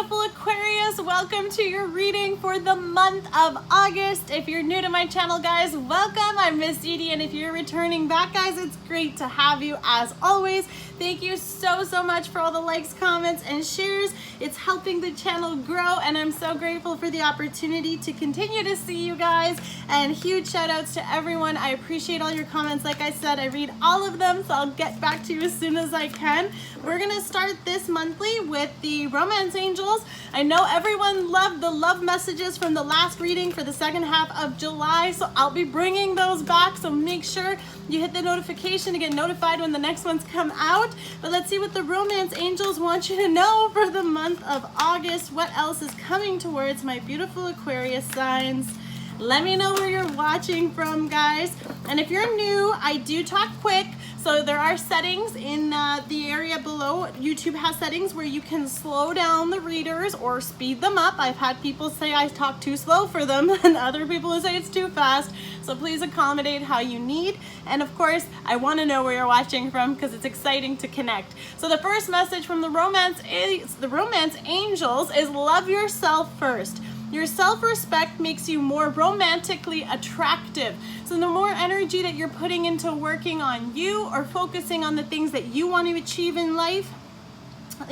beautiful Aquarius. Welcome to your reading for the month of August. If you're new to my channel, guys, welcome. I'm Miss Edie, and if you're returning back, guys, it's great to have you as always. Thank you so much for all the likes, comments, and shares. It's helping the channel grow, and I'm so grateful for the opportunity to continue to see you guys. And huge shout outs to everyone. I appreciate all your comments. Like I said, I read all of them, so I'll get back to you as soon as I can. We're gonna start this monthly with the romance angels. I know everyone loved the love messages from the last reading for the second half of July, so I'll be bringing those back, so make sure you hit the notification to get notified when the next ones come out. But let's see what the romance angels want you to know for the month of August. What else is coming towards my beautiful Aquarius signs? Let me know where you're watching from, guys. And if you're new, I do talk quick. So there are settings in the area below. YouTube has settings where you can slow down the readers or speed them up. I've had people say I talk too slow for them, and other people who say it's too fast. So please accommodate how you need. And of course, I want to know where you're watching from because it's exciting to connect. So the first message from the romance angels is love yourself first. Your self-respect makes you more romantically attractive. So the more energy that you're putting into working on you or focusing on the things that you want to achieve in life,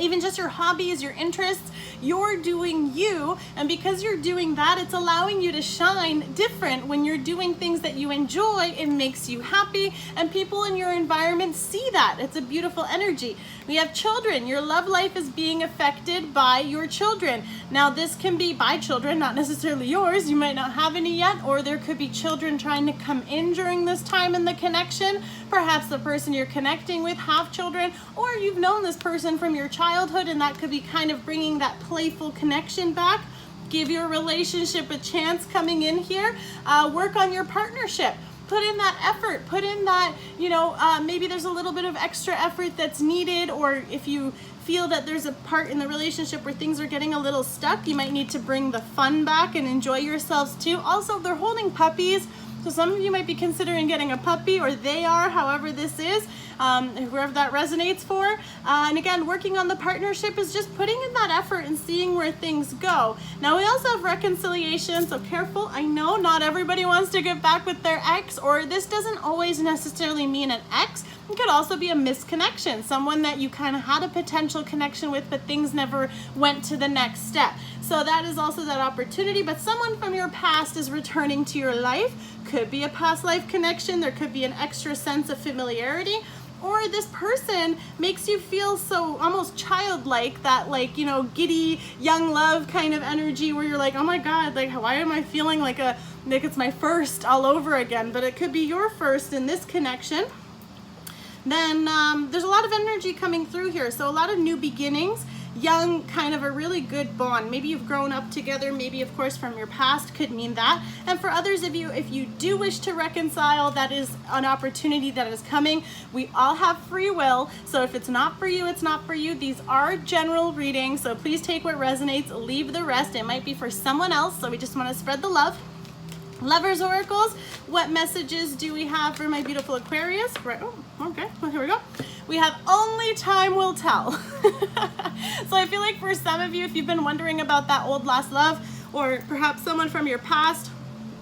even just your hobbies, your interests, you're doing you, and because you're doing that, it's allowing you to shine different. When you're doing things that you enjoy, it makes you happy, and people in your environment see that. It's a beautiful energy. We have children. Your love life is being affected by your children. Now, this can be by children, not necessarily yours. You might not have any yet, or there could be children trying to come in during this time in the connection. Perhaps the person you're connecting with have children, or you've known this person from your childhood, and that could be kind of bringing that playful connection back. Give your relationship a chance coming in here. Work on your partnership. Put in that effort, put in that, maybe there's a little bit of extra effort that's needed, or if you feel that there's a part in the relationship where things are getting a little stuck, you might need to bring the fun back and enjoy yourselves too. Also, they're holding puppies. So some of you might be considering getting a puppy, or they are, however this is, whoever that resonates for. And again, working on the partnership is just putting in that effort and seeing where things go. Now, we also have reconciliation, so careful. I know not everybody wants to get back with their ex, or this doesn't always necessarily mean an ex. It could also be a misconnection, someone that you kind of had a potential connection with, but things never went to the next step. So that is also that opportunity, but someone from your past is returning to your life. Could be a past life connection. There could be an extra sense of familiarity, or this person makes you feel so almost childlike, that giddy young love kind of energy where you're like, oh my God, why am I feeling like it's my first all over again? But it could be your first in this connection. Then there's a lot of energy coming through here. So a lot of new beginnings, young, kind of a really good bond. Maybe you've grown up together, maybe of course from your past could mean that. And for others of you, if you do wish to reconcile, that is an opportunity that is coming. We all have free will, so if it's not for you, it's not for you. These are general readings, so please take what resonates, leave the rest. It might be for someone else, so we just want to spread the love. Lovers oracles, what messages do we have for my beautiful Aquarius? Right. Oh, okay, well, here we go. We have only time will tell. So I feel like for some of you, if you've been wondering about that old lost love, or perhaps someone from your past,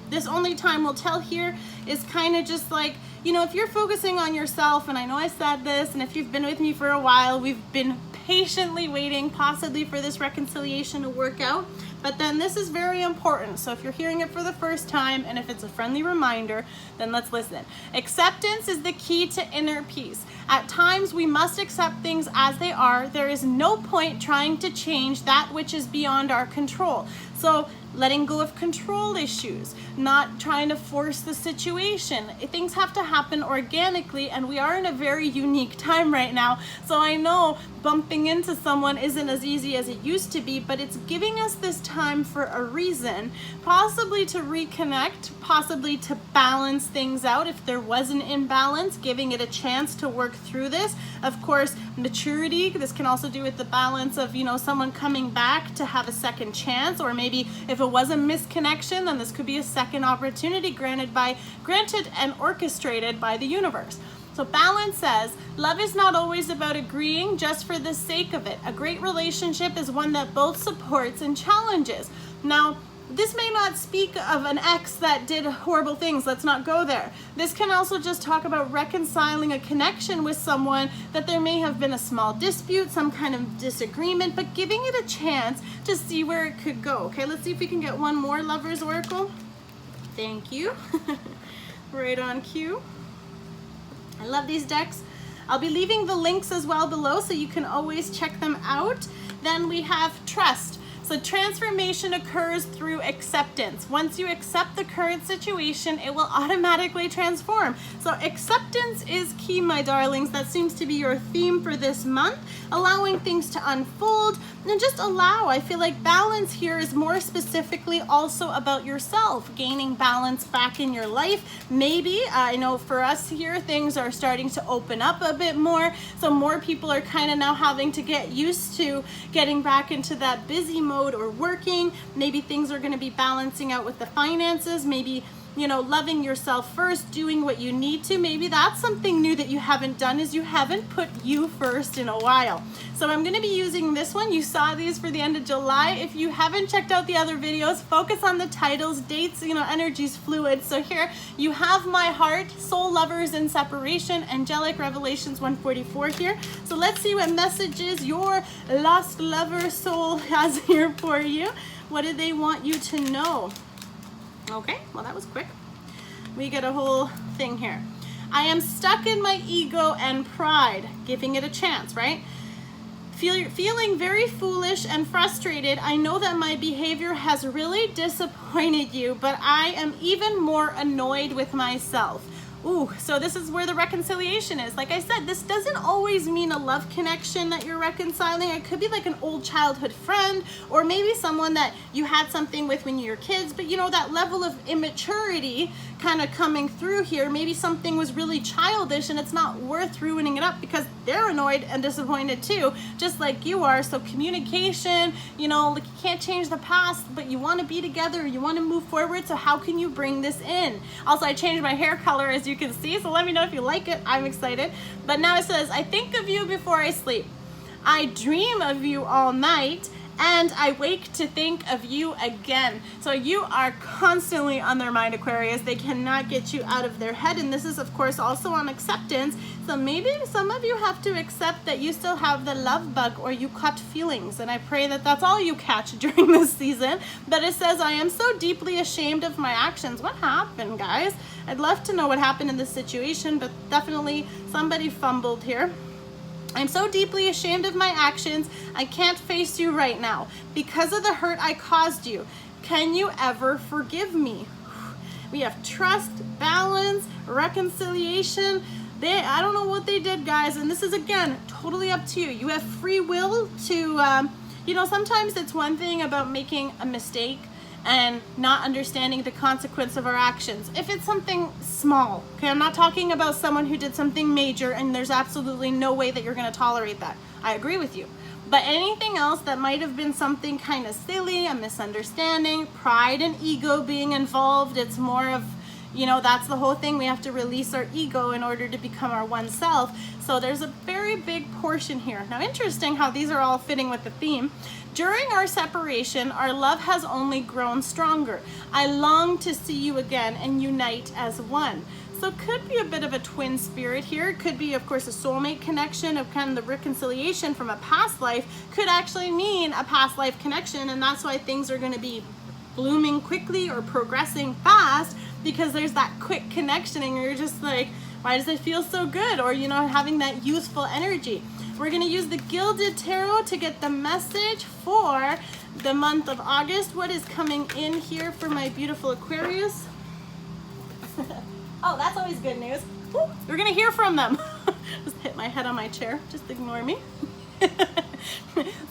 this only time will tell here is kind of just like, if you're focusing on yourself, and I know I said this, and if you've been with me for a while, we've been patiently waiting possibly for this reconciliation to work out. But then this is very important. So if you're hearing it for the first time, and if it's a friendly reminder, then let's listen. Acceptance is the key to inner peace. At times, we must accept things as they are. There is no point trying to change that which is beyond our control. So letting go of control issues, not trying to force the situation. Things have to happen organically, and we are in a very unique time right now. So I know bumping into someone isn't as easy as it used to be, but it's giving us this time for a reason, possibly to reconnect, possibly to balance things out if there was an imbalance, giving it a chance to work through this. Of course, maturity, this can also do with the balance of, someone coming back to have a second chance, or maybe if it was a misconnection, then this could be a second opportunity granted and orchestrated by the universe. So balance says, love is not always about agreeing just for the sake of it. A great relationship is one that both supports and challenges. Now, this may not speak of an ex that did horrible things. Let's not go there. This can also just talk about reconciling a connection with someone that there may have been a small dispute, some kind of disagreement, but giving it a chance to see where it could go. Okay, let's see if we can get one more Lovers Oracle. Thank you. Right on cue. I love these decks. I'll be leaving the links as well below so you can always check them out. Then we have trust. So transformation occurs through acceptance. Once you accept the current situation, it will automatically transform. So acceptance is key, my darlings. That seems to be your theme for this month. Allowing things to unfold and just allow. I feel like balance here is more specifically also about yourself, gaining balance back in your life. Maybe, I know for us here, things are starting to open up a bit more. So more people are kind of now having to get used to getting back into that busy mode or working. Maybe things are going to be balancing out with the finances. Maybe, you know, loving yourself first, doing what you need to. Maybe that's something new that you haven't done, is you haven't put you first in a while. So I'm going to be using this one. You saw these for the end of July. If you haven't checked out the other videos, focus on the titles, dates, you know, energy's fluid. So here you have my heart, soul lovers in separation, angelic revelations 144 here. So let's see what messages your lost lover soul has here for you. What do they want you to know? Okay, well that was quick. We get a whole thing here. I am stuck in my ego and pride, giving it a chance, right? Feeling very foolish and frustrated. I know that my behavior has really disappointed you, but I am even more annoyed with myself. Ooh, so this is where the reconciliation is. Like I said, this doesn't always mean a love connection that you're reconciling. It could be like an old childhood friend, or maybe someone that you had something with when you were kids, but you know, that level of immaturity kind of coming through here. Maybe something was really childish and it's not worth ruining it up because they're annoyed and disappointed too, just like you are. So communication, you know, like you can't change the past, but you want to be together, you want to move forward. So how can you bring this in? Also, I changed my hair color, as you can see, so let me know if you like it. I'm excited. But now it says, I think of you before I sleep. I dream of you all night, and I wake to think of you again. So you are constantly on their mind, Aquarius. They cannot get you out of their head. And this is, of course, also on acceptance. So maybe some of you have to accept that you still have the love bug, or you caught feelings. And I pray that that's all you catch during this season. But it says, I am so deeply ashamed of my actions. What happened, guys? I'd love to know what happened in this situation, but definitely somebody fumbled here. I'm so deeply ashamed of my actions. I can't face you right now because of the hurt I caused you. Can you ever forgive me? We have trust, balance, reconciliation. I don't know what they did, guys. And this is, again, totally up to you. You have free will to, you know, sometimes it's one thing about making a mistake and not understanding the consequence of our actions. If it's something small, okay, I'm not talking about someone who did something major and there's absolutely no way that you're going to tolerate that. I agree with you. But anything else that might have been something kind of silly, a misunderstanding, pride and ego being involved, it's more of, you know, that's the whole thing. We have to release our ego in order to become our one self. So there's a very big portion here. Now, interesting how these are all fitting with the theme. During our separation, our love has only grown stronger. I long to see you again and unite as one. So it could be a bit of a twin spirit here. It could be, of course, a soulmate connection of kind of the reconciliation from a past life could actually mean a past life connection. And that's why things are going to be blooming quickly or progressing fast, because there's that quick connection and you're just like, why does it feel so good? Or, you know, having that youthful energy. We're going to use the Gilded Tarot to get the message for the month of August. What is coming in here for my beautiful Aquarius? Oh, that's always good news. Woo, we're going to hear from them. Just hit my head on my chair. Just ignore me.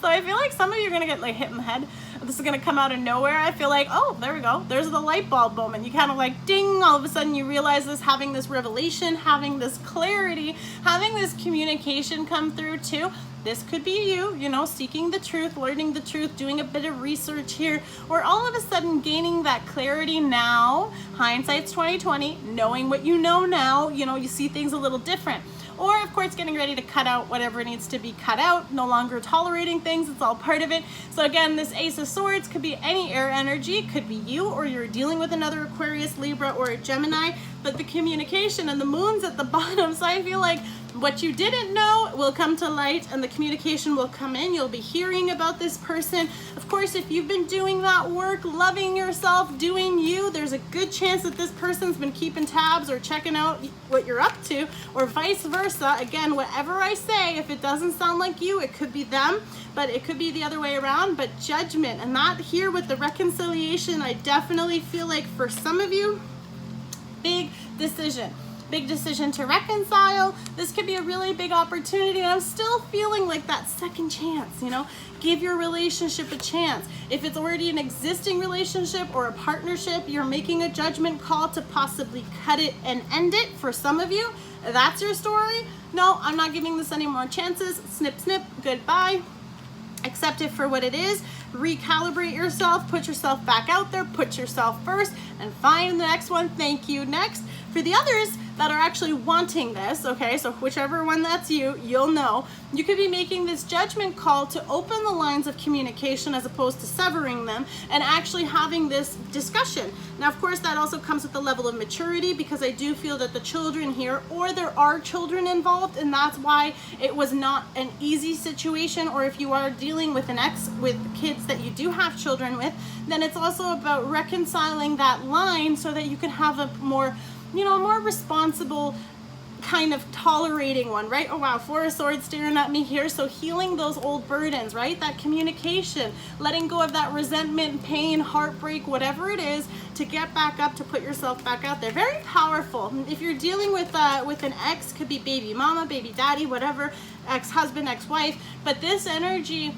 So I feel like some of you are gonna get like hit in the head. This is gonna come out of nowhere. I feel like, oh, there we go. There's the light bulb moment. You kind of like ding, all of a sudden you realize this, having this revelation, having this clarity, having this communication come through too. This could be you, you know, seeking the truth, learning the truth, doing a bit of research here, or all of a sudden gaining that clarity now. Hindsight's 20/20, knowing what you know now, you know, you see things a little different. Or of course getting ready to cut out whatever needs to be cut out, no longer tolerating things, it's all part of it. So again, this Ace of Swords could be any air energy, it could be you, or you're dealing with another Aquarius, Libra, or a Gemini, but the communication and the moon's at the bottom, so I feel like what you didn't know will come to light and the communication will come in. You'll be hearing about this person. Of course, if you've been doing that work, loving yourself, doing you, there's a good chance that this person's been keeping tabs or checking out what you're up to, or vice versa. Again, whatever I say, if it doesn't sound like you, it could be them, but it could be the other way around. But judgment, and that here with the reconciliation, I definitely feel like for some of you, big decision. Big decision to reconcile. This could be a really big opportunity, and I'm still feeling like that second chance, you know? Give your relationship a chance. If it's already an existing relationship or a partnership, you're making a judgment call to possibly cut it and end it. For some of you, that's your story. No, I'm not giving this any more chances. Snip, snip, goodbye. Accept it for what it is. Recalibrate yourself, put yourself back out there, put yourself first, and find the next one. Thank you. Next. For the others that are actually wanting this, okay, so whichever one that's you, you'll know, you could be making this judgment call to open the lines of communication as opposed to severing them and actually having this discussion. Now, of course, that also comes with the level of maturity, because I do feel that the children here, or there are children involved, and that's why it was not an easy situation. Or if you are dealing with an ex with kids that you do have children with, then it's also about reconciling that line so that you can have a more, you know, a more responsible kind of tolerating one, right? Oh wow, Four of Swords staring at me here. So healing those old burdens, right? That communication, letting go of that resentment, pain, heartbreak, whatever it is, to get back up, to put yourself back out there. Very powerful. If you're dealing with an ex, could be baby mama, baby daddy, whatever, ex-husband, ex-wife, but this energy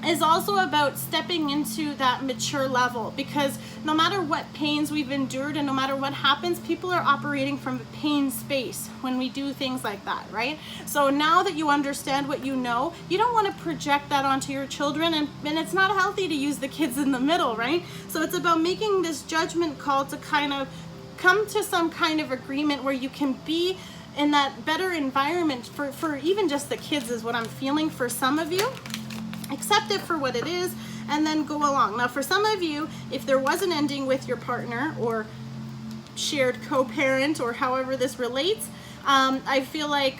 is also about stepping into that mature level, because no matter what pains we've endured and no matter what happens, people are operating from a pain space when we do things like that, right? So now that you understand what you know, you don't want to project that onto your children, and it's not healthy to use the kids in the middle, right? So it's about making this judgment call to kind of come to some kind of agreement where you can be in that better environment for even just the kids, is what I'm feeling for some of you. Accept it for what it is, and then go along. Now, for some of you, if there was an ending with your partner or shared co-parent, or however this relates, I feel like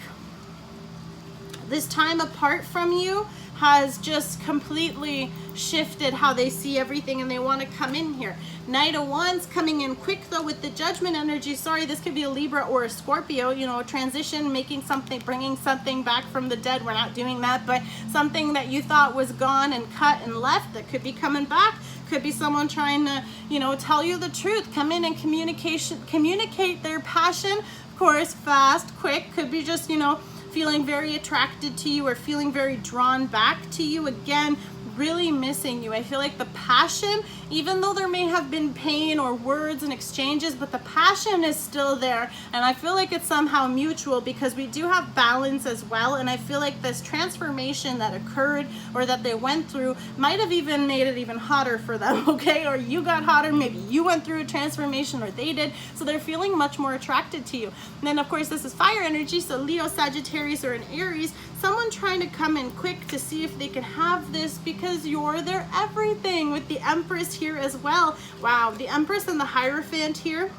this time apart from you has just completely shifted how they see everything, and they want to come in here. Knight of Wands coming in quick though with the judgment energy. Sorry, this could be a Libra or a Scorpio, you know, a transition, making something, bringing something back from the dead. We're not doing that, but something that you thought was gone and cut and left that could be coming back. Could be someone trying to, you know, tell you the truth, come in and communicate their passion. Of course, fast, quick. Could be just, you know, feeling very attracted to you or feeling very drawn back to you. Again, really missing you. I feel like the passion, even though there may have been pain or words and exchanges, but the passion is still there, and I feel like it's somehow mutual, because we do have balance as well. And I feel like this transformation that occurred or that they went through might have even made it even hotter for them, okay? Or you got hotter, maybe you went through a transformation, or they did, so they're feeling much more attracted to you. And then of course this is fire energy, so Leo, Sagittarius, or an Aries, someone trying to come in quick to see if they can have this, because you're their everything, with the Empress here as well. Wow, the Empress and the Hierophant here.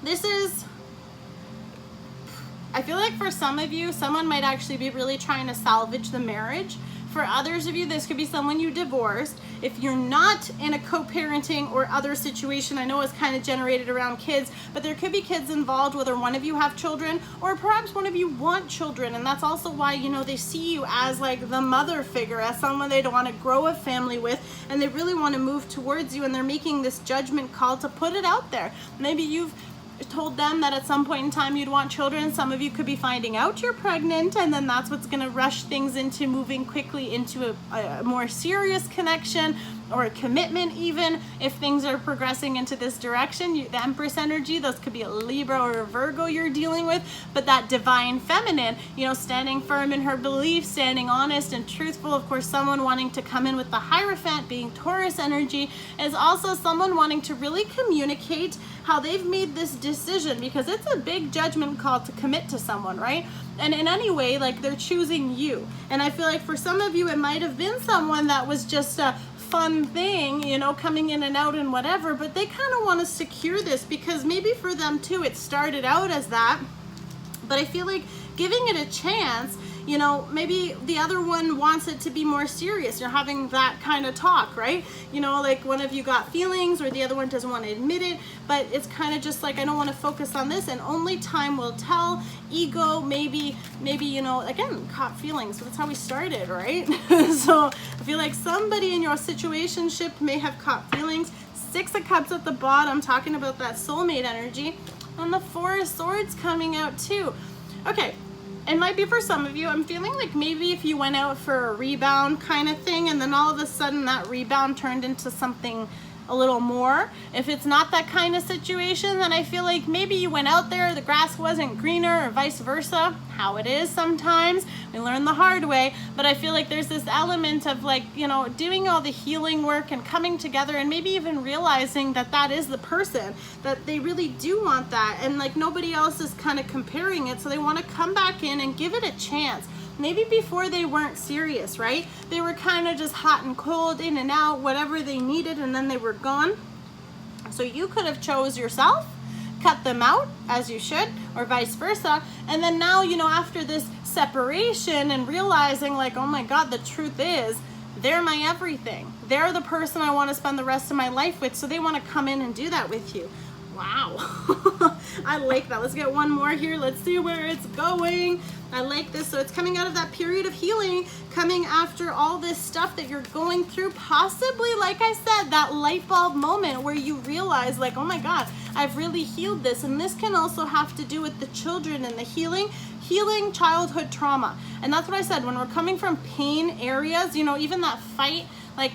This is, I feel like for some of you, someone might actually be really trying to salvage the marriage. For others of you, this could be someone you divorced. If you're not in a co-parenting or other situation, I know it's kind of generated around kids, but there could be kids involved, whether one of you have children or perhaps one of you want children. And that's also why, you know, they see you as like the mother figure, as someone they don't want to grow a family with, and they really want to move towards you, and they're making this judgment call to put it out there. Maybe you've told them that at some point in time you'd want children. Some of you could be finding out you're pregnant, and then that's what's going to rush things into moving quickly into a more serious connection or a commitment. Even if things are progressing into this direction, the Empress energy, those could be a Libra or a Virgo you're dealing with, but that divine feminine, you know, standing firm in her beliefs, standing honest and truthful. Of course, someone wanting to come in with the Hierophant being Taurus energy is also someone wanting to really communicate how they've made this decision, because it's a big judgment call to commit to someone, right? And in any way, like, they're choosing you. And I feel like for some of you, it might have been someone that was just a fun thing, you know, coming in and out and whatever, but they kind of want to secure this, because maybe for them too, it started out as that. But I feel like giving it a chance, you know, maybe the other one wants it to be more serious. You're having that kind of talk, right? You know, like one of you got feelings or the other one doesn't want to admit it, but it's kind of just like, I don't want to focus on this, and only time will tell. Ego, maybe, you know, again, caught feelings. So that's how we started, right? So I feel like somebody in your situationship may have caught feelings. 6 of Cups at the bottom, talking about that soulmate energy. And the 4 of Swords coming out too. Okay. It might be for some of you. I'm feeling like maybe if you went out for a rebound kind of thing, and then all of a sudden that rebound turned into something a little more. If it's not that kind of situation, then I feel like maybe you went out there, the grass wasn't greener, or vice versa. How it is sometimes. We learn the hard way. But I feel like there's this element of, like, you know, doing all the healing work and coming together, and maybe even realizing that that is the person, that they really do want that, and like nobody else is kind of comparing it, so they want to come back in and give it a chance. Maybe before they weren't serious, right? They were kind of just hot and cold, in and out, whatever they needed, and then they were gone. So you could have chose yourself, cut them out, as you should, or vice versa. And then now, you know, after this separation and realizing, like, oh my God, the truth is, they're my everything. They're the person I want to spend the rest of my life with, so they want to come in and do that with you. Wow. I like that. Let's get one more here. Let's see where it's going. I like this. So it's coming out of that period of healing, coming after all this stuff that you're going through, possibly, like I said, that light bulb moment where you realize, like, oh my God, I've really healed this. And this can also have to do with the children and the healing childhood trauma. And that's what I said, when we're coming from pain areas, you know, even that fight, like,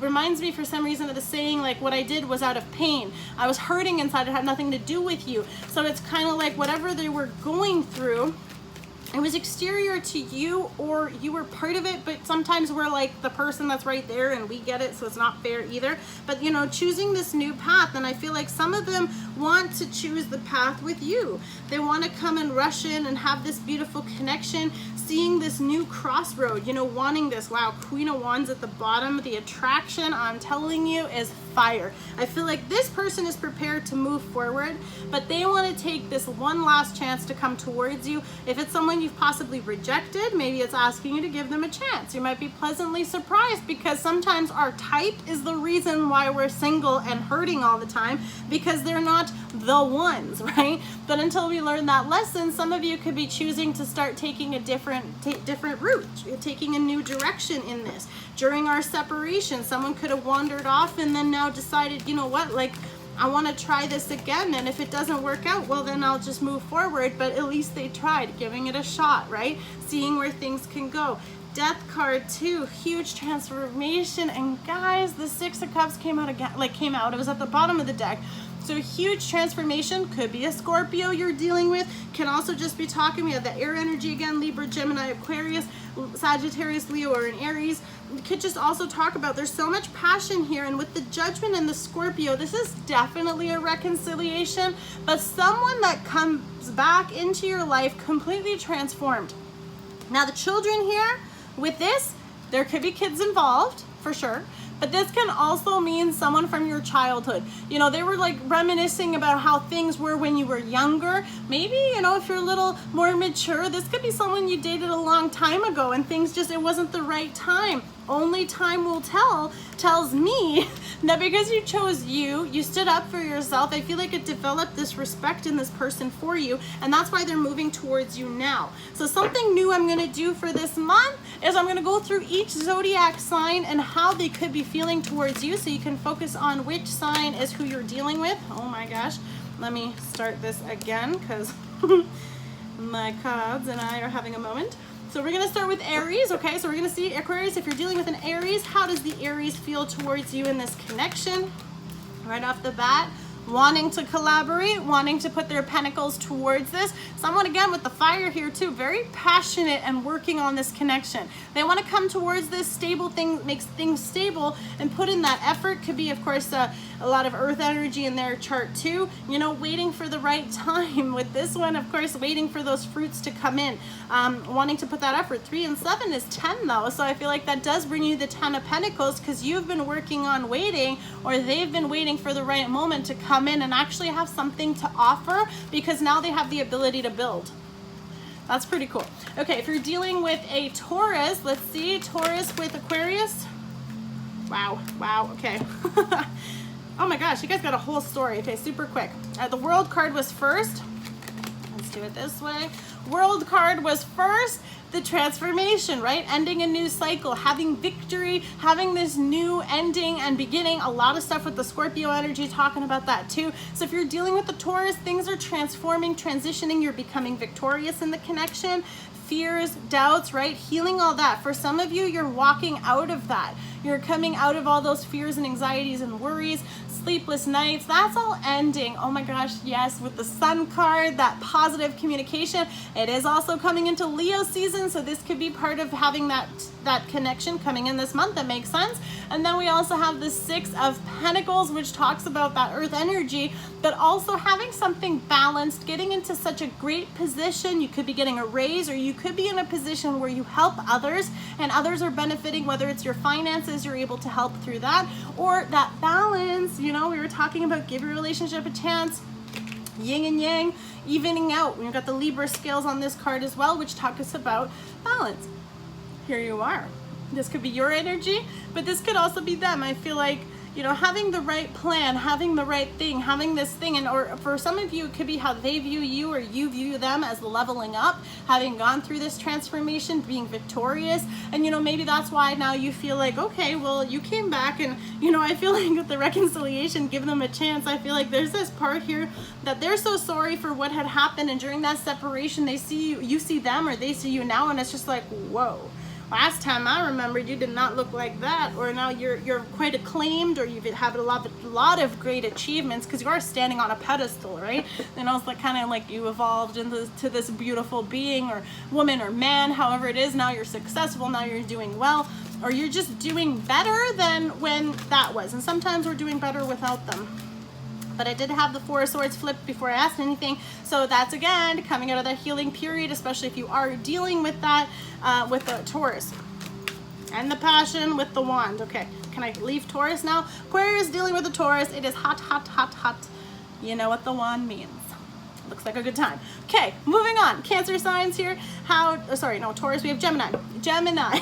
reminds me for some reason of the saying, like, what I did was out of pain. I was hurting inside. It had nothing to do with you. So it's kind of like whatever they were going through, it was exterior to you, or you were part of it, but sometimes we're like the person that's right there and we get it, so it's not fair either. But, you know, choosing this new path, and I feel like some of them want to choose the path with you. They want to come and rush in and have this beautiful connection, seeing this new crossroad, you know, wanting this. Wow, Queen of Wands at the bottom. The attraction, I'm telling you, is fire. I feel like this person is prepared to move forward, but they want to take this one last chance to come towards you. If it's someone you've possibly rejected, maybe it's asking you to give them a chance. You might be pleasantly surprised, because sometimes our type is the reason why we're single and hurting all the time, because they're not the ones, right? But until we learn that lesson, some of you could be choosing to start taking a different route, taking a new direction in this. During our separation, someone could have wandered off and then now decided, you know what, like, I want to try this again, and if it doesn't work out, well, then I'll just move forward. But at least they tried, giving it a shot, right? Seeing where things can go. Death card too, huge transformation. And guys, the 6 of Cups came out again, it was at the bottom of the deck. So huge transformation. Could be a Scorpio you're dealing with, can also just be talking, we have the air energy again, Libra, Gemini, Aquarius, Sagittarius, Leo, or an Aries. We could just also talk about, there's so much passion here, and with the Judgment and the Scorpio, this is definitely a reconciliation, but someone that comes back into your life completely transformed. Now the children here, with this, there could be kids involved, for sure. But this can also mean someone from your childhood. You know, they were like reminiscing about how things were when you were younger. Maybe, you know, if you're a little more mature, this could be someone you dated a long time ago and things just, it wasn't the right time. Only time will tell, tells me that because you chose you stood up for yourself. I feel like it developed this respect in this person for you, and that's why they're moving towards you now. So something new I'm gonna do for this month is I'm gonna go through each zodiac sign and how they could be feeling towards you, so you can focus on which sign is who you're dealing with. Oh my gosh. let me start this again because my cards and I are having a moment. So we're gonna start with Aries, okay? So we're gonna see Aquarius, if you're dealing with an Aries, how does the Aries feel towards you in this connection? Right off the bat, wanting to collaborate, wanting to put their pentacles towards this. Someone, again, with the fire here too, very passionate and working on this connection. They want to come towards this stable thing, makes things stable, and put in that effort. Could be, of course, a lot of earth energy in their chart too. You know, waiting for the right time. With this one, of course, waiting for those fruits to come in. Wanting to put that effort. 3 and 7 is 10 though, so I feel like that does bring you the 10 of Pentacles, because you've been working on waiting, or they've been waiting for the right moment to come in and actually have something to offer, because now they have the ability to build. That's pretty cool. Okay, if you're dealing with a Taurus, let's see, Taurus with Aquarius. Wow, okay. Oh my gosh, you guys got a whole story. Okay, super quick. The World card was first. Let's do it this way. World card was first. The transformation, right? Ending a new cycle, having victory, having this new ending and beginning. A lot of stuff with the Scorpio energy talking about that too. So if you're dealing with the Taurus, things are transforming, transitioning. You're becoming victorious in the connection. Fears, doubts, right? Healing all that. For some of you, you're walking out of that. You're coming out of all those fears and anxieties and worries, sleepless nights. That's all ending. Oh my gosh, yes, with the Sun card, that positive communication. It is also coming into Leo season, so this could be part of having that connection coming in this month. That makes sense. And then we also have the 6 of Pentacles, which talks about that earth energy, but also having something balanced, getting into such a great position. You could be getting a raise, or you could be in a position where you help others and others are benefiting, whether it's your finances, you're able to help through that, or that balance. You know, we were talking about give your relationship a chance, yin and yang, evening out. We've got the Libra scales on this card as well, which talks us about balance. Here you are. This could be your energy, but this could also be them. I feel like, you know, having the right plan, having the right thing, having this thing, and or for some of you, it could be how they view you or you view them as leveling up, having gone through this transformation, being victorious. And, you know, maybe that's why now you feel like, okay, well, you came back, and, you know, I feel like with the reconciliation, give them a chance. I feel like there's this part here that they're so sorry for what had happened, and during that separation, they see you, you see them, or they see you now, and it's just like, whoa. Last time I remembered, you did not look like that, or now you're quite acclaimed, or you've had a lot of great achievements, because you are standing on a pedestal, right? And also like kind of like you evolved into this beautiful being or woman or man, however it is. Now you're successful, now you're doing well, or you're just doing better than when that was. And sometimes we're doing better without them. But I did have the 4 of Swords flipped before I asked anything. So that's, again, coming out of that healing period, especially if you are dealing with that with the Taurus. And the Passion with the Wand. Okay, can I leave Taurus now? Aquarius dealing with the Taurus. It is hot, hot, hot, hot. You know what the Wand means. Looks like a good time. Okay, moving on. Cancer signs here. Taurus, we have Gemini. Gemini.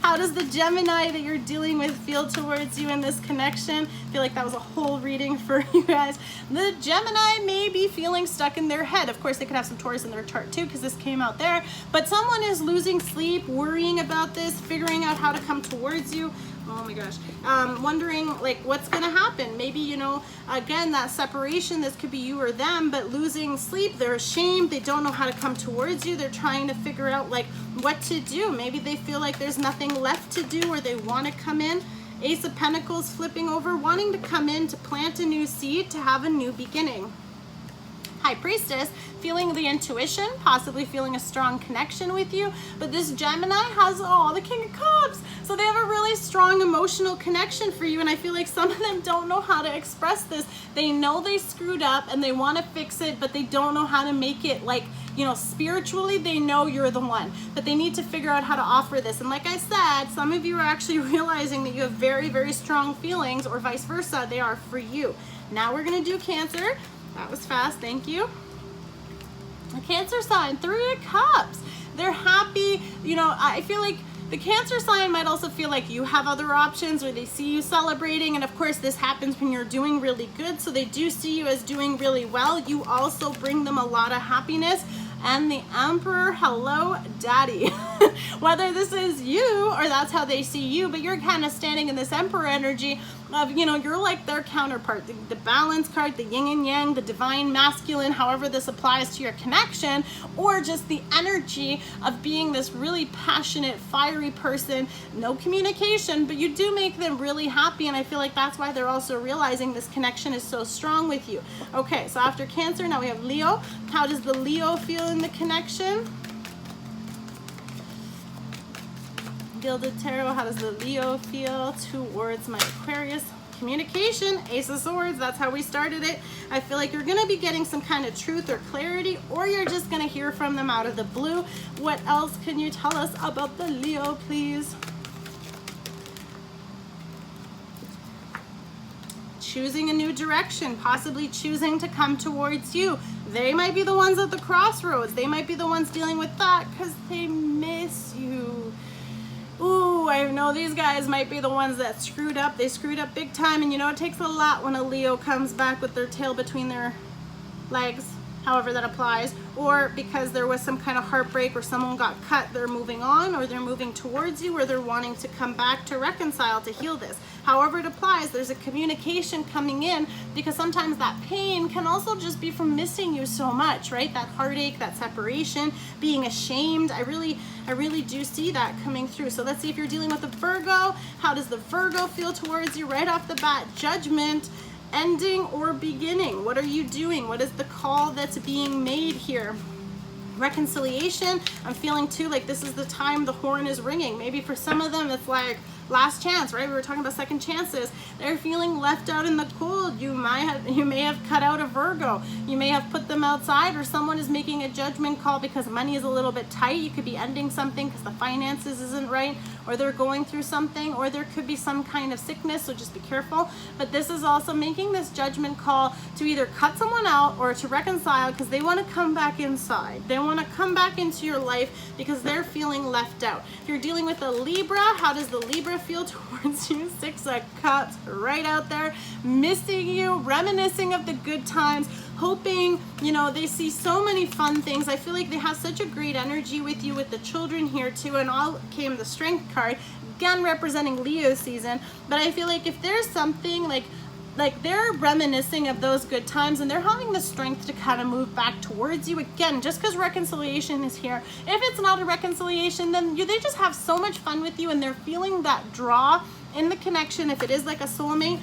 How does the Gemini that you're dealing with feel towards you in this connection? I feel like that was a whole reading for you guys. The Gemini may be feeling stuck in their head. Of course, they could have some Taurus in their chart too, because this came out there. But someone is losing sleep, worrying about this, figuring out how to come towards you. Oh my gosh. Wondering like what's gonna happen. Maybe, you know, again, that separation, this could be you or them, but losing sleep, they're ashamed, they don't know how to come towards you, they're trying to figure out like what to do. Maybe they feel like there's nothing left to do, or they want to come in. Ace of Pentacles flipping over, wanting to come in to plant a new seed, to have a new beginning. High Priestess, feeling the intuition, possibly feeling a strong connection with you. But this Gemini has, the King of Cups. So they have a really strong emotional connection for you. And I feel like some of them don't know how to express this. They know they screwed up and they want to fix it, but they don't know how to make it like, you know, spiritually, they know you're the one, but they need to figure out how to offer this. And like I said, some of you are actually realizing that you have very, very strong feelings, or vice versa, they are for you. Now we're going to do Cancer. That was fast, thank you. A Cancer sign, 3 of Cups. They're happy. You know, I feel like the Cancer sign might also feel like you have other options, or they see you celebrating. And of course, this happens when you're doing really good. So they do see you as doing really well. You also bring them a lot of happiness. And the Emperor, hello, daddy. whether this is you or that's how they see you, but you're kind of standing in this Emperor energy of, you know, you're like their counterpart, the balance card, the yin and yang, the divine masculine, however this applies to your connection, or just the energy of being this really passionate, fiery person, no communication, but you do make them really happy, and I feel like that's why they're also realizing this connection is so strong with you. Okay, so after Cancer, now we have Leo. How does the Leo feel in the connection? Gilded Tarot, how does the Leo feel towards my Aquarius? Communication, Ace of Swords, that's how we started it. I feel like you're going to be getting some kind of truth or clarity, or you're just going to hear from them out of the blue. What else can you tell us about the Leo, please? Choosing a new direction, possibly choosing to come towards you. They might be the ones at the crossroads. They might be the ones dealing with that because they miss you. Ooh, I know these guys might be the ones that screwed up. They screwed up big time, and you know it takes a lot when a Leo comes back with their tail between their legs, however that applies, or because there was some kind of heartbreak or someone got cut, they're moving on, or they're moving towards you, or they're wanting to come back to reconcile, to heal this. However it applies, there's a communication coming in, because sometimes that pain can also just be from missing you so much, right? That heartache, that separation, being ashamed. I really do see that coming through. So let's see if you're dealing with a Virgo. How does the Virgo feel towards you right off the bat? Judgment, ending or beginning. What are you doing? What is the call that's being made here? Reconciliation. I'm feeling too like this is the time the horn is ringing. Maybe for some of them it's like last chance, right? We were talking about second chances. They're feeling left out in the cold. You may have cut out a Virgo. You may have put them outside, or someone is making a judgment call because money is a little bit tight. You could be ending something because the finances isn't right, or they're going through something, or there could be some kind of sickness, so just be careful. But this is also making this judgment call to either cut someone out or to reconcile, because they want to come back inside. They want to come back into your life because they're feeling left out. If you're dealing with a Libra, how does the Libra feel towards you? Six of Cups right out there, missing you, reminiscing of the good times, hoping, you know, they see so many fun things. I feel like they have such a great energy with you, with the children here too, and all came the Strength card, again representing Leo season. But I feel like if there's something like they're reminiscing of those good times, and they're having the strength to kind of move back towards you again, just because reconciliation is here. If it's not a reconciliation, then they just have so much fun with you, and they're feeling that draw in the connection. If it is like a soulmate,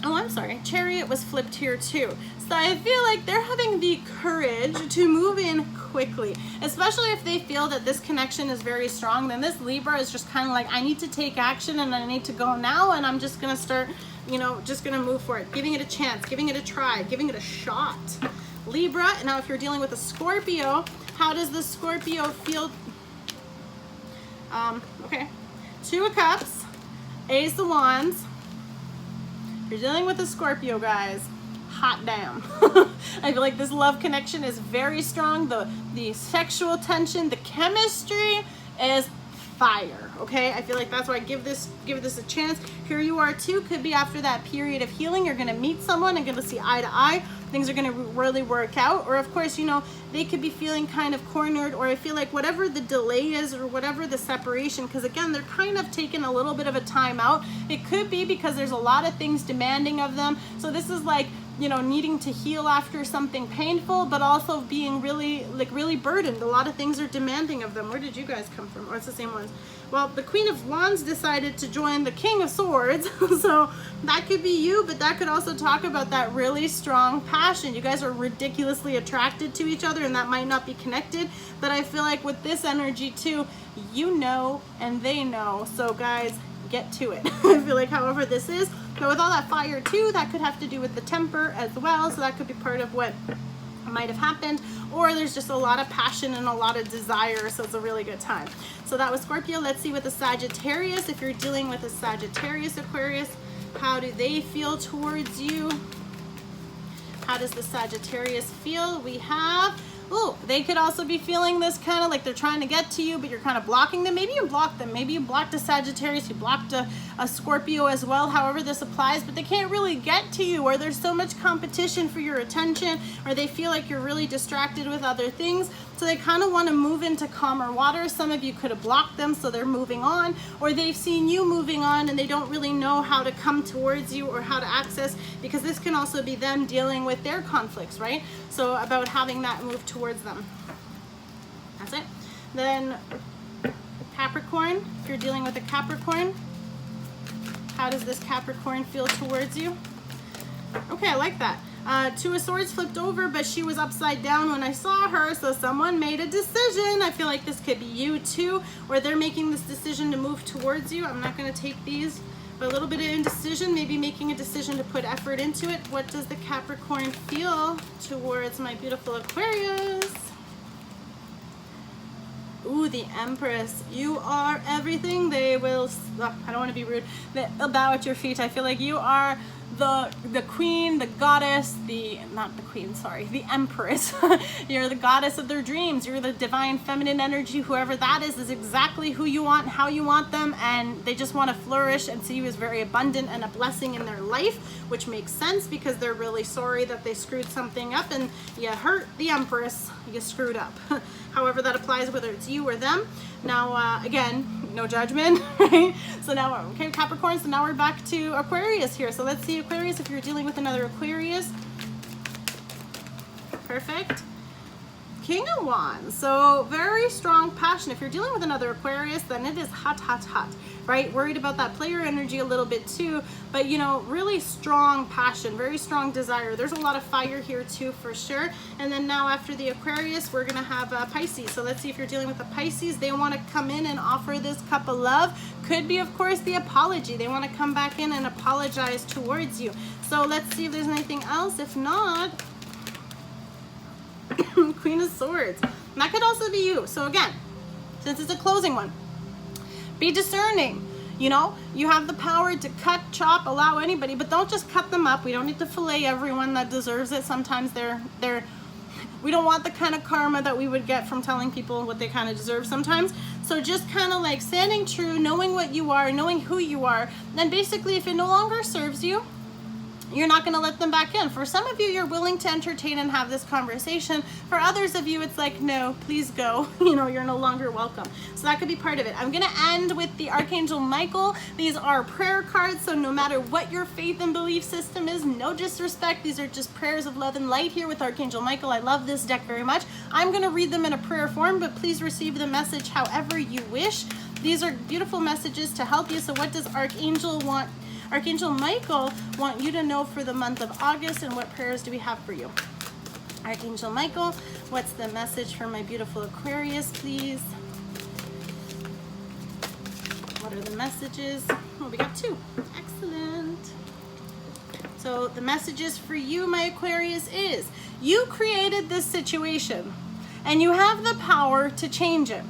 oh, I'm sorry, Chariot was flipped here too. So I feel like they're having the courage to move in quickly, especially if they feel that this connection is very strong. Then this Libra is just kind of like, I need to take action, and I need to go now, and I'm just gonna start, you know, just gonna move for it, giving it a chance, giving it a try, giving it a shot. Libra. And now if you're dealing with a Scorpio, how does the Scorpio feel? Okay, Two of Cups, Ace of Wands. You're dealing with a Scorpio, guys. Hot damn. I feel like this love connection is very strong. The sexual tension, the chemistry is fire. Okay, I feel like that's why give this a chance. Here you are too. Could be after that period of healing, you're gonna meet someone and gonna see eye to eye. Things are gonna really work out. Or of course, you know, they could be feeling kind of cornered, or I feel like whatever the delay is, or whatever the separation, because again, they're kind of taking a little bit of a time out. It could be because there's a lot of things demanding of them. So this is like, you know, needing to heal after something painful, but also being really burdened. A lot of things are demanding of them. Where did you guys come from? Or it's the same ones. Well, the Queen of Wands decided to join the King of Swords. So that could be you, but that could also talk about that really strong passion. You guys are ridiculously attracted to each other, and that might not be connected, but I feel like with this energy too, you know, and they know. So guys, get to it. I feel like however this is, but with all that fire too, that could have to do with the temper as well. So that could be part of what might have happened, or there's just a lot of passion and a lot of desire, so it's a really good time. So that was Scorpio. Let's see with the Sagittarius. If you're dealing with a Sagittarius Aquarius, how do they feel towards you? How does the Sagittarius feel? We have, oh, they could also be feeling this kind of like they're trying to get to you, but you're kind of blocking them. Maybe you blocked them. Maybe you blocked a Sagittarius, you blocked a Scorpio as well, however this applies, but they can't really get to you, or there's so much competition for your attention, or they feel like you're really distracted with other things. So they kind of want to move into calmer water. Some of you could have blocked them, so they're moving on, or they've seen you moving on and they don't really know how to come towards you or how to access, because this can also be them dealing with their conflicts, right? So about having that move towards them. That's it. Then Capricorn, if you're dealing with a Capricorn, how does this Capricorn feel towards you? Okay, I like that. Two of Swords flipped over, but she was upside down when I saw her, so someone made a decision. I feel like this could be you too, or they're making this decision to move towards you. I'm not going to take these, but a little bit of indecision, maybe making a decision to put effort into it. What does the Capricorn feel towards my beautiful Aquarius? Ooh, the Empress. You are everything they will, I don't want to be rude, they'll bow at your feet. I feel like you are the queen, the goddess, not the queen, sorry, the Empress. You're the goddess of their dreams. You're the divine feminine energy. Whoever that is exactly who you want, how you want them, and they just want to flourish and see you as very abundant and a blessing in their life, which makes sense because they're really sorry that they screwed something up and you hurt the Empress, you screwed up. However that applies, whether it's you or them. Now, again, no judgment, right? So now, okay, Capricorn, so now we're back to Aquarius here. So let's see, Aquarius, if you're dealing with another Aquarius. Perfect. King of Wands, so very strong passion. If you're dealing with another Aquarius, then it is hot, hot, hot, right? Worried about that player energy a little bit too, but you know, really strong passion, very strong desire. There's a lot of fire here too, for sure. And then now after the Aquarius, we're gonna have Pisces. So let's see if you're dealing with a Pisces. They want to come in and offer this cup of love. Could be, of course, the apology. They want to come back in and apologize towards you. So let's see if there's anything else. If not, Queen of Swords. And that could also be you. So again, since it's a closing one, be discerning. You know, you have the power to cut, chop, allow anybody, but don't just cut them up. We don't need to fillet everyone that deserves it. Sometimes we don't want the kind of karma that we would get from telling people what they kind of deserve sometimes. So just kind of like standing true, knowing what you are, knowing who you are. And basically, if it no longer serves you, you're not going to let them back in. For some of you, you're willing to entertain and have this conversation. For others of you, it's like, no, please go. You know, you're no longer welcome. So that could be part of it. I'm going to end with the Archangel Michael. These are prayer cards, so no matter what your faith and belief system is, no disrespect. These are just prayers of love and light here with Archangel Michael. I love this deck very much. I'm going to read them in a prayer form, but please receive the message however you wish. These are beautiful messages to help you. So what does Archangel Michael want you to know for the month of August, and what prayers do we have for you? Archangel Michael, what's the message for my beautiful Aquarius, please? What are the messages? Oh, we got two. Excellent. So the messages for you, my Aquarius, is you created this situation and you have the power to change it.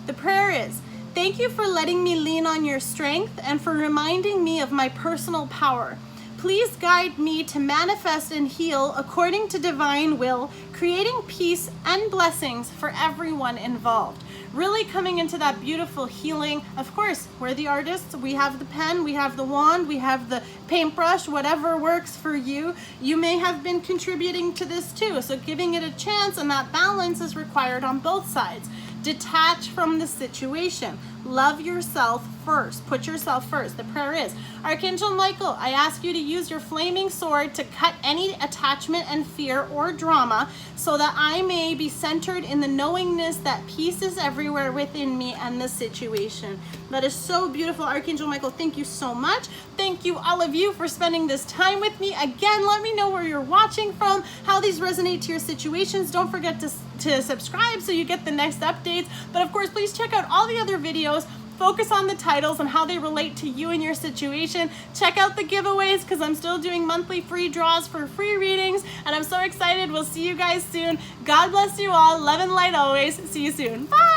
The prayer is, thank you for letting me lean on your strength and for reminding me of my personal power. Please guide me to manifest and heal according to divine will, creating peace and blessings for everyone involved. Really coming into that beautiful healing. Of course, we're the artists. We have the pen, we have the wand, we have the paintbrush, whatever works for you. You may have been contributing to this too. So giving it a chance, and that balance is required on both sides. Detach from the situation. Love yourself first. Put yourself first. The prayer is, Archangel Michael, I ask you to use your flaming sword to cut any attachment and fear or drama so that I may be centered in the knowingness that peace is everywhere within me and the situation. That is so beautiful. Archangel Michael, thank you so much. Thank you, all of you, for spending this time with me. Again, let me know where you're watching from, how these resonate to your situations. Don't forget to subscribe so you get the next updates. But of course, please check out all the other videos. Focus on the titles and how they relate to you and your situation. Check out the giveaways because I'm still doing monthly free draws for free readings, and I'm so excited. We'll see you guys soon. God bless you all. Love and light always. See you soon. Bye.